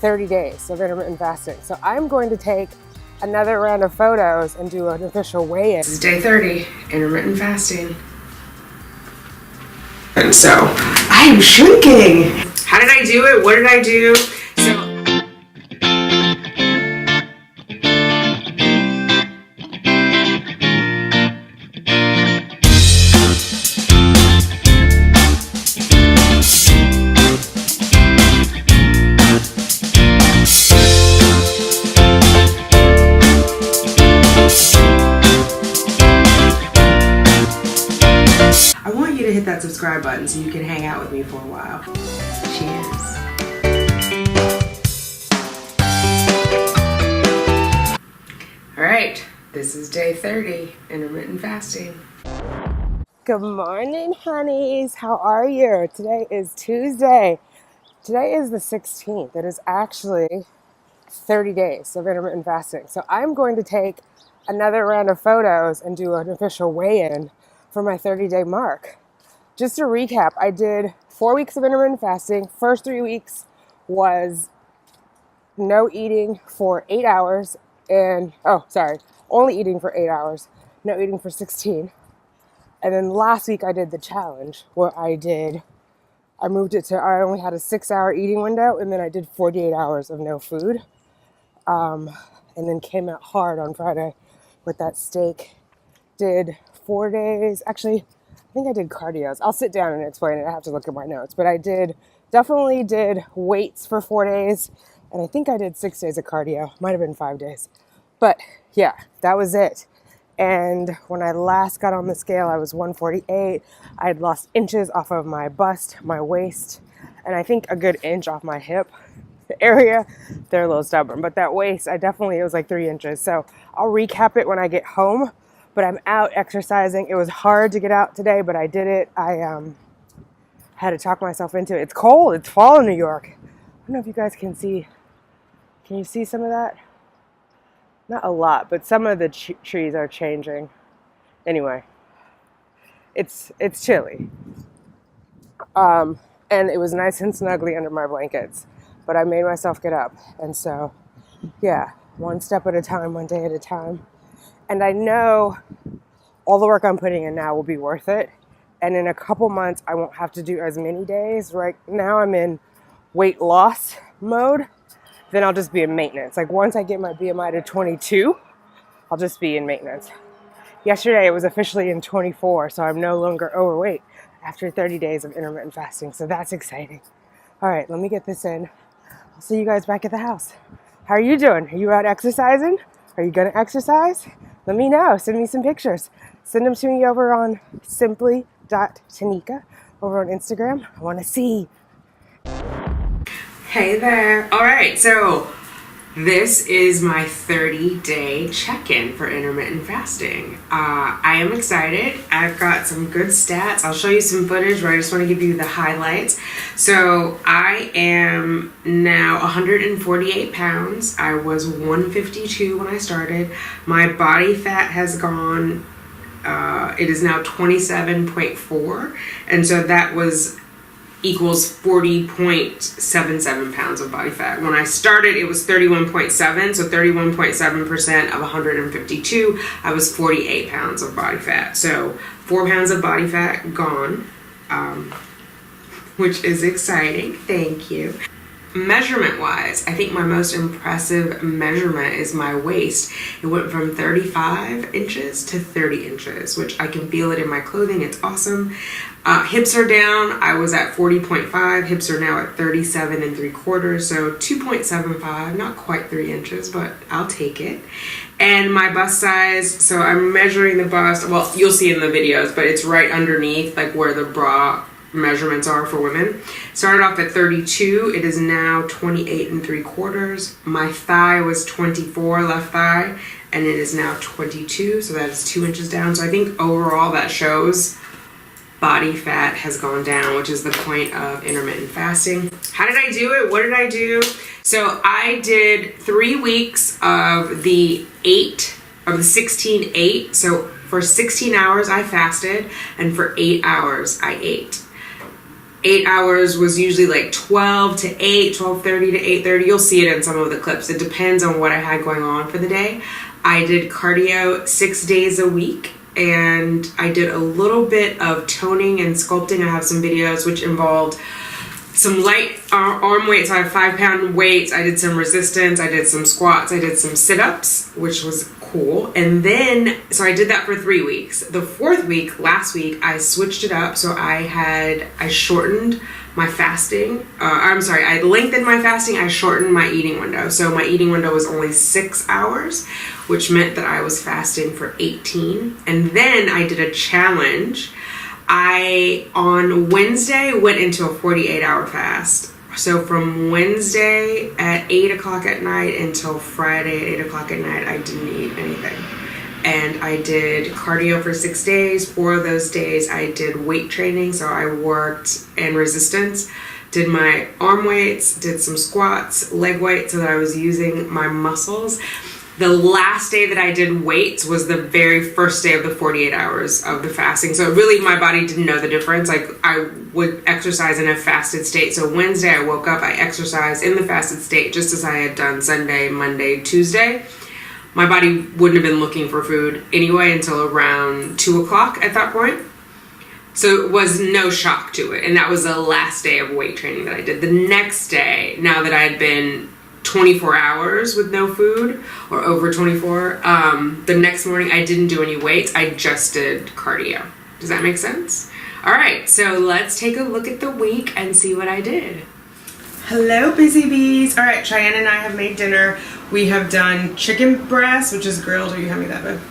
30 days of intermittent fasting. So I'm going to take another round of photos and do an official weigh-in. This is day 30, intermittent fasting. And so I am shrinking. How did I do it? What did I do? I want you to hit that subscribe button so you can hang out with me for a while. Cheers. All right, this is day 30, intermittent fasting. Good morning, honeys. How are you? Today is Tuesday. Today is the 16th. It is actually 30 days of intermittent fasting. So I'm going to take another round of photos and do an official weigh-in for my 30-day mark. Just to recap, I did 4 weeks of intermittent fasting. First 3 weeks was no eating for 8 hours and, only eating for 8 hours, no eating for 16. And then last week I did the challenge where I moved it to, I only had a 6-hour eating window, and then I did 48 hours of no food. And then came out hard on Friday with that steak. Did 4 days, actually, I think I did cardios. I'll sit down and explain it. I have to look at my notes. But I definitely did weights for 4 days. And I think I did 6 days of cardio. Might have been 5 days. But yeah, that was it. And when I last got on the scale, I was 148. I had lost inches off of my bust, my waist, and I think a good inch off my hip area. They're a little stubborn, but that waist, it was like 3 inches. So I'll recap it when I get home, but I'm out exercising. It was hard to get out today, but I did it. I had to talk myself into it. It's cold. It's fall in New York. I don't know if you guys can see. Can you see some of that? Not a lot, but some of the trees are changing. Anyway, it's chilly. And it was nice and snuggly under my blankets, but I made myself get up. And so, yeah, one step at a time, one day at a time. And I know all the work I'm putting in now will be worth it. And in a couple months, I won't have to do as many days. Right now I'm in weight loss mode. Then I'll just be in maintenance. Like once I get my BMI to 22, I'll just be in maintenance. Yesterday it was officially in 24, so I'm no longer overweight after 30 days of intermittent fasting. So that's exciting. All right, let me get this in. I'll see you guys back at the house. How are you doing? Are you out exercising? Are you gonna exercise? Let me know. Send me some pictures. Send them to me over on simply.tanika over on Instagram. I wanna see. Hey there. All right, so this is my 30-day check-in for intermittent fasting. I am excited. I've got some good stats. I'll show you some footage, but I just want to give you the highlights. So I am now 148 pounds. I was 152 when I started. My body fat has gone, it is now 27.4. And so that equals 40.77 pounds of body fat. When I started, it was 31.7, so 31.7% of 152, I was 48 pounds of body fat. So 4 pounds of body fat gone, which is exciting. Thank you. Measurement wise, I think my most impressive measurement is my waist. It went from 35 inches to 30 inches, which I can feel it in my clothing. It's awesome. Hips are down. I was at 40.5. Hips are now at 37 3/4. So 2.75, not quite 3 inches, but I'll take it. And my bust size, so I'm measuring the bust. Well, you'll see in the videos, but it's right underneath, like where the bra measurements are for women. Started off at 32. It is now 28 3/4. My thigh was 24, left thigh, and it is now 22. So that is 2 inches down. So I think overall that shows body fat has gone down, which is the point of intermittent fasting. How did I do it? What did I do? So I did 3 weeks of the 16-8. So for 16 hours I fasted, and for 8 hours I ate. 8 hours was usually like 12 to 8, 12:30 to 8:30. You'll see it in some of the clips. It depends on what I had going on for the day. I did cardio 6 days a week, and I did a little bit of toning and sculpting. I have some videos which involved some light arm weights. I have 5-pound weights. I did some resistance. I did some squats. I did some sit-ups, which was cool. And then, so I did that for 3 weeks. The 4th week, last week, I switched it up. So I shortened my fasting. I lengthened my fasting. I shortened my eating window. So my eating window was only 6 hours, which meant that I was fasting for 18. And then I did a challenge. I, on Wednesday, went into a 48-hour fast. So from Wednesday at 8 o'clock at night until Friday at 8 o'clock at night, I didn't eat anything. And I did cardio for 6 days. 4 of those days I did weight training. So I worked and resistance, did my arm weights, did some squats, leg weights, so that I was using my muscles. The last day that I did weights was the very first day of the 48 hours of the fasting. So really my body didn't know the difference. Like, I would exercise in a fasted state. So Wednesday I woke up, I exercised in the fasted state just as I had done Sunday, Monday, Tuesday. My body wouldn't have been looking for food anyway until around 2 o'clock at that point. So it was no shock to it. And that was the last day of weight training that I did. The next day, now that I had been 24 hours with no food, or over 24, the next morning I didn't do any weights. I just did cardio. Does that make sense? All right, so let's take a look at the week and see what I did. Hello, busy bees. All right, Cheyenne and I have made dinner. We have done chicken breast, which is grilled. Will you hand me that, babe?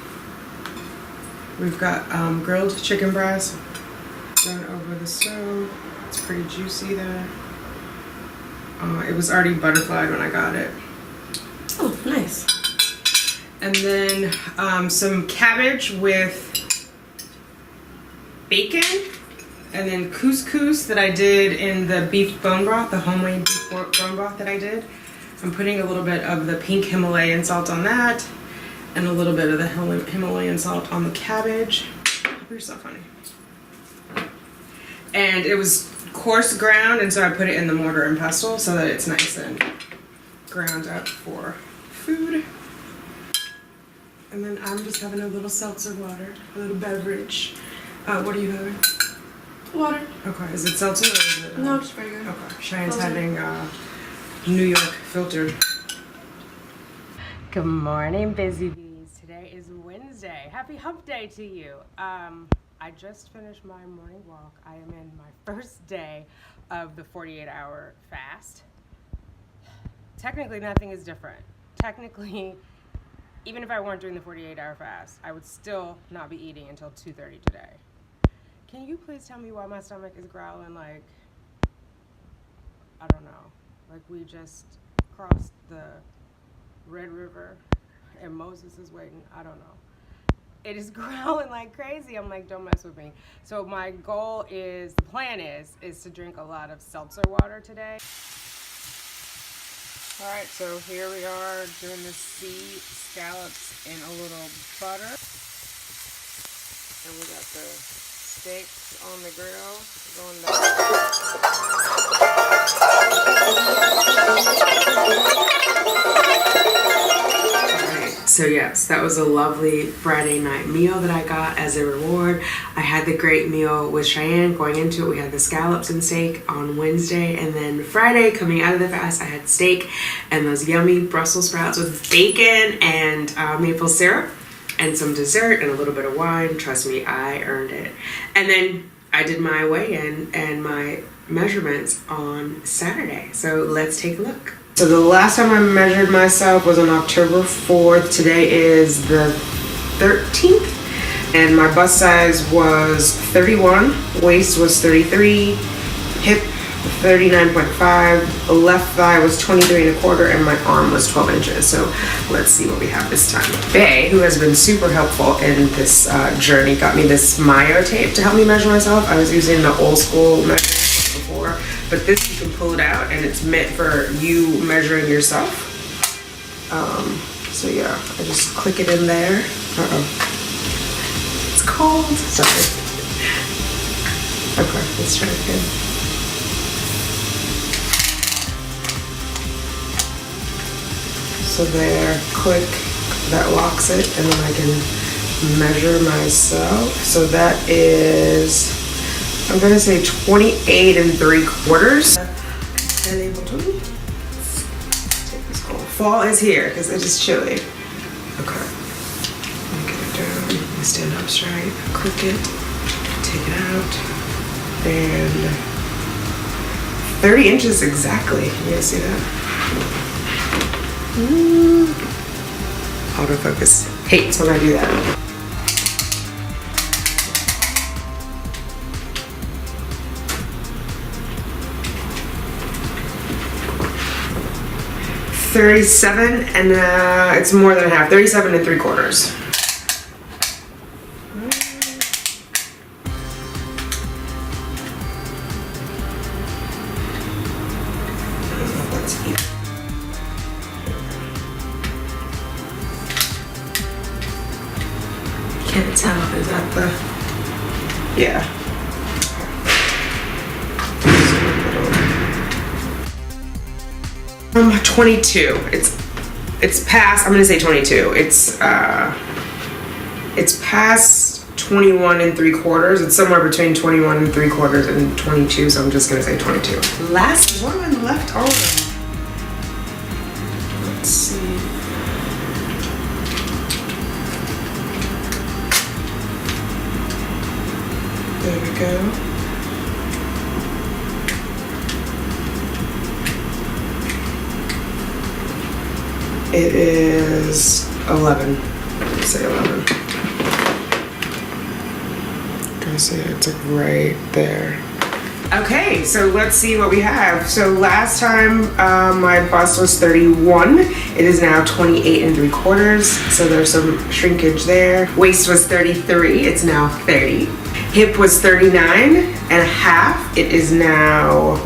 We've got grilled chicken breast done over the stove. It's pretty juicy there. It was already butterflied when I got it. Oh, nice. And then some cabbage with bacon, and then couscous that I did in the beef bone broth, the homemade beef bone broth that I did. I'm putting a little bit of the pink Himalayan salt on that, and a little bit of the Himalayan salt on the cabbage. You're so funny. And it was coarse ground, and so I put it in the mortar and pestle so that it's nice and ground up for food. And then I'm just having a little seltzer water, a little beverage. What are you having? Water. Okay, is it seltzer or is it? No, just regular. Okay, Cheyenne's having New York filtered. Good morning, busy bees. Today is Wednesday. Happy hump day to you. I just finished my morning walk. I am in my first day of the 48-hour fast. Technically, nothing is different. Technically, even if I weren't doing the 48-hour fast, I would still not be eating until 2:30 today. Can you please tell me why my stomach is growling like, I don't know, like we just crossed the Red River and Moses is waiting? I don't know. It is growling like crazy. I'm like, don't mess with me. So my goal is, the plan is to drink a lot of seltzer water today. All right, so here we are doing the sea scallops in a little butter. And we got the steaks on the grill going So yes, that was a lovely Friday night meal that I got as a reward. I had the great meal with Cheyenne. Going into it, we had the scallops and steak on Wednesday, and then Friday, coming out of the fast, I had steak and those yummy Brussels sprouts with bacon and maple syrup and some dessert and a little bit of wine. Trust me, I earned it. And then I did my weigh-in and my measurements on Saturday. So let's take a look. So the last time I measured myself was on October 4th. Today is the 13th. And my bust size was 31, waist was 33, hip 39.5, left thigh was 23 and a quarter, and my arm was 12 inches. So let's see what we have this time. Faye, who has been super helpful in this journey, got me this Myo tape to help me measure myself. I was using the old school measurement before, but this you can pull it out and it's meant for you measuring yourself. So yeah, I just click it in there. It's cold. Sorry. Okay, let's try it again. So there, click, that locks it, and then I can measure myself. So that is, I'm gonna say 28 3/4. And able to take this home. Fall is here because it is chilly. Okay. Let me get it down. Let me stand up straight. Click it. Take it out. And 30 inches exactly. You guys see that? Autofocus hates when I do that. $37 and it's more than half. 37 3/4. Can't tell. Is that the? Yeah. 22. It's past. I'm gonna say 22. It's past 21 3/4. It's somewhere between 21 3/4 and 22. So I'm just gonna say 22. Last one left on. Let's see. There we go. It is 11. Let's say 11. Gonna say it's like right there. Okay, so let's see what we have. So last time my bust was 31. It is now 28 3/4. So there's some shrinkage there. Waist was 33. It's now 30. Hip was 39.5. It is now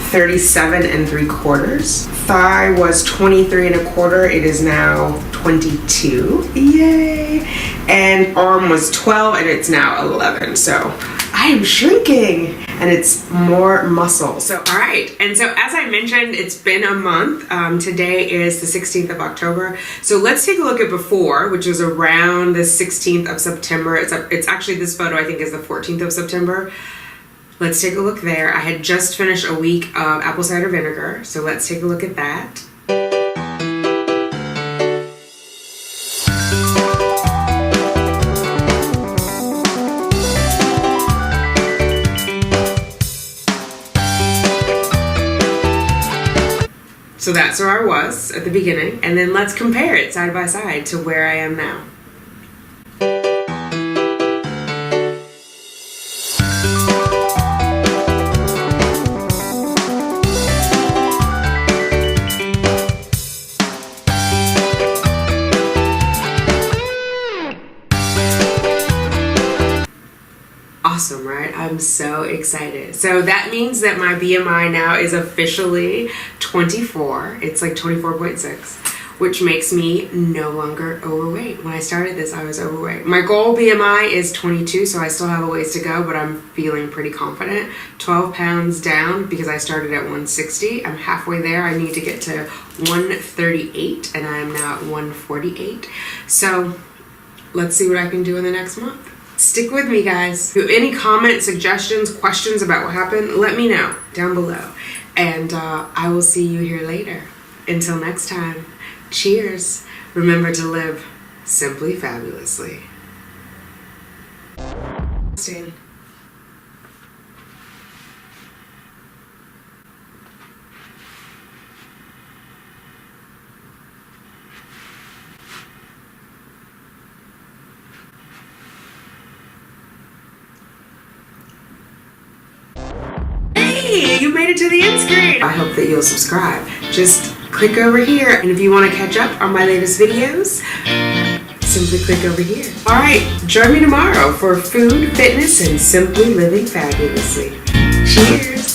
37 3/4. Thigh was 23 1/4. It is now 22. Yay! And arm was 12 and it's now 11. So I am shrinking and it's more muscle. So, all right. And so as I mentioned, it's been a month. Today is the 16th of October. So let's take a look at before, which was around the 16th of September. It's actually, this photo I think is the 14th of September. Let's take a look there. I had just finished a week of apple cider vinegar. So let's take a look at that. So that's where I was at the beginning, and then let's compare it side by side to where I am now. Awesome, right? I'm so excited. So that means that my BMI now is officially 24. It's like 24.6, which makes me no longer overweight. When I started this, I was overweight. My goal BMI is 22, so I still have a ways to go, but I'm feeling pretty confident. 12 pounds down because I started at 160. I'm halfway there. I need to get to 138, and I am now at 148. So let's see what I can do in the next month. Stick with me, guys. If you have any comments, suggestions, questions about what happened, let me know down below. And I will see you here later. Until next time, cheers. Remember to live simply fabulously. You made it to the end screen. I hope that you'll subscribe. Just click over here, and if you want to catch up on my latest videos, simply click over here. All right, join me tomorrow for food, fitness, and simply living fabulously. Cheers.